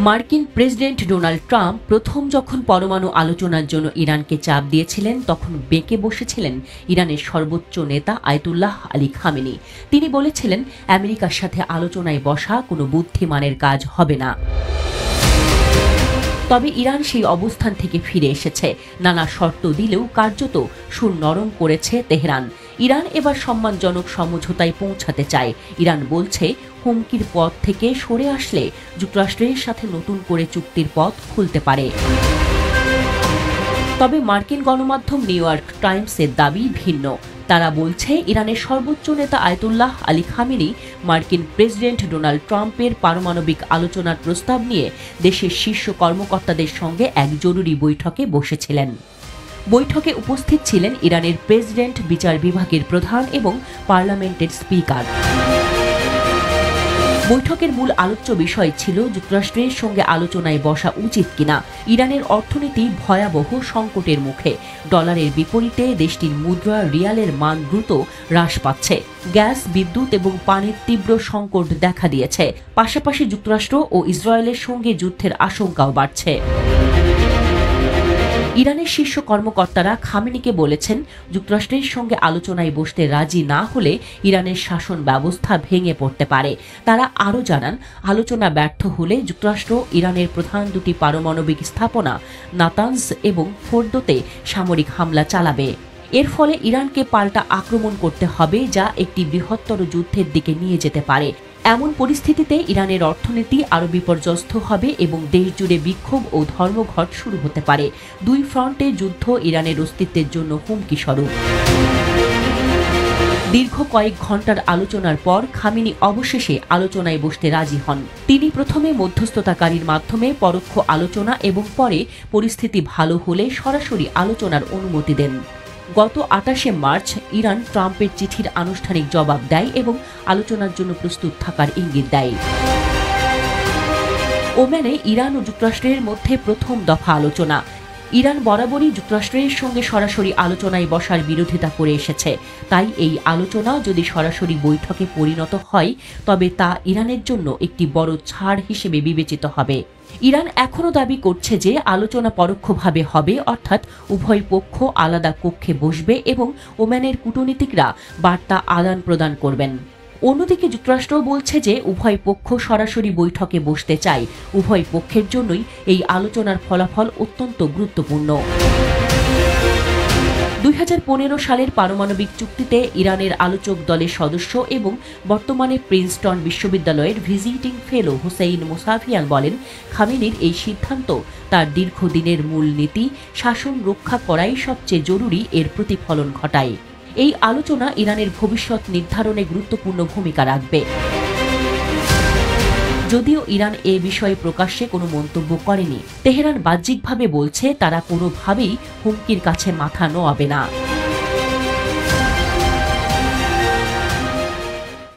মার্কিন president Donald Trump প্রথম যখন পরমাণু আলোচনার জন্য ইরানকে চাপ দিয়েছিলেন তখন বেঁকে বসেছিলেন ইরানের সর্বোচ্চ নেতা আয়াতুল্লাহ আলী খামেনি। তিনি বলেছিলেন, আমেরিকার সাথে আলোচনায় বসা কোনো বুদ্ধিমানের কাজ হবে না। তবে ইরান সেই অবস্থান থেকে ফিরে এসেছে। নানা শর্ত দিলেও কার্যত সুর নরম করেছে তেহরান। ইরান এবার সম্মানজনক সমঝোতায় পৌঁছাতে চায়। ইরান বলছে, হুমকির পথ থেকে সরে আসলে যুক্তরাষ্ট্রের সাথে নতুন করে চুক্তির পথ খুলতে পারে। তবে মার্কিন গণমাধ্যম নিউ ইয়র্ক টাইমসের দাবি ভিন্ন। তারা বলছে, ইরানের সর্বোচ্চ নেতা আয়াতুল্লাহ আলী খামেনি মার্কিন প্রেসিডেন্ট ডোনাল্ড ট্রাম্পের পারমাণবিক আলোচনার প্রস্তাব নিয়ে দেশের শীর্ষ কর্মকর্তাদের সঙ্গে এক জরুরি বৈঠকে বসেছিলেন। বৈঠকে উপস্থিত ছিলেন ইরানের প্রেসিডেন্ট, বিচার বিভাগের প্রধান এবং পার্লামেন্টের স্পিকার। বৈঠকের মূল আলোচ্য বিষয় ছিল যুক্তরাষ্ট্রের সঙ্গে আলোচনায় বসা উচিত কিনা। ইরানের অর্থনীতি ভয়াবহ সংকটের মুখে। ডলারের বিপরীতে দেশটির মুদ্রা রিয়ালের মান দ্রুত হ্রাস পাচ্ছে। গ্যাস, বিদ্যুৎ এবং পানির তীব্র সংকট দেখা দিয়েছে। পাশাপাশি যুক্তরাষ্ট্র ও ইসরায়েলের সঙ্গে যুদ্ধের আশঙ্কাও বাড়ছে। ইরানের শীর্ষ কর্মকর্তারা খামেনিকে বলেছেন, যুক্তরাষ্ট্রের সঙ্গে আলোচনায় বসতে রাজি না হলে ইরানের শাসন ব্যবস্থা ভেঙে পড়তে পারে। তারা আরও জানান, আলোচনা ব্যর্থ হলে যুক্তরাষ্ট্র ইরানের প্রধান দুটি পারমাণবিক স্থাপনা নাতানজ এবং ফোর্দোতে সামরিক হামলা চালাবে। এর ফলে ইরানকে পাল্টা আক্রমণ করতে হবে, যা একটি বৃহত্তর যুদ্ধের দিকে নিয়ে যেতে পারে। এমন পরিস্থিতিতে ইরানের অর্থনীতি আরও বিপর্যস্ত হবে এবং দেশ জুড়ে বিক্ষোভ ও ধর্মঘট শুরু হতে পারে। দুই ফ্রন্টে যুদ্ধ ইরানের অস্তিত্বের জন্য হুমকি স্বরূপ। দীর্ঘ কয়েক ঘন্টার আলোচনার পর খামেনি অবশেষে আলোচনায় বসতে রাজি হন। তিনি প্রথমে মধ্যস্থতাকারীর মাধ্যমে পরোক্ষ আলোচনা এবং পরে পরিস্থিতি ভালো হলে সরাসরি আলোচনার অনুমতি দেন। গত ২৮শে মার্চ ইরান ট্রাম্পের চিঠির আনুষ্ঠানিক জবাব দেয় এবং আলোচনার জন্য প্রস্তুত থাকার ইঙ্গিত দেয়। ওমানে ইরান ও যুক্তরাষ্ট্রের মধ্যে প্রথম দফা আলোচনা। ইরান বরাবরই যুক্তরাষ্ট্রের সঙ্গে সরাসরি আলোচনায় বসার বিরোধিতা করে এসেছে। তাই এই আলোচনা যদি সরাসরি বৈঠকে পরিণত হয় তবে তা ইরানের জন্য একটি বড় ছাড় হিসেবে বিবেচিত হবে। ইরান এখনও দাবি করছে যে আলোচনা পরোক্ষভাবে হবে, অর্থাৎ উভয় পক্ষ আলাদা কক্ষে বসবে এবং ওমানের কূটনীতিকরা বার্তা আদান প্রদান করবেন। অন্যদিকে যুক্তরাষ্ট্র বলছে যে উভয় পক্ষ সরাসরি বৈঠকে বসতে চায়। উভয় পক্ষের জন্যই এই আলোচনার ফলাফল অত্যন্ত গুরুত্বপূর্ণ। ২০১৫ সালের পারমাণবিক চুক্তিতে ইরানের আলোচক দলের সদস্য এবং বর্তমানে প্রিন্সটন বিশ্ববিদ্যালয়ের ভিজিটিং ফেলো হুসেইন মোসাফিয়ান বলেন, খামেনির এই সিদ্ধান্ত তার দীর্ঘদিনের মূলনীতি শাসন রক্ষা করাই সবচেয়ে জরুরি এর প্রতিফলন ঘটায়। এই আলোচনা ইরানের ভবিষ্যৎ নির্ধারণে গুরুত্বপূর্ণ ভূমিকা রাখবে। যদিও ইরান এ বিষয়ে প্রকাশ্যে কোনো মন্তব্য করেনি, তেহরান বাহ্যিকভাবে বলছে তারা কোনোভাবেই হুমকির কাছে মাথা নোয়াবে না।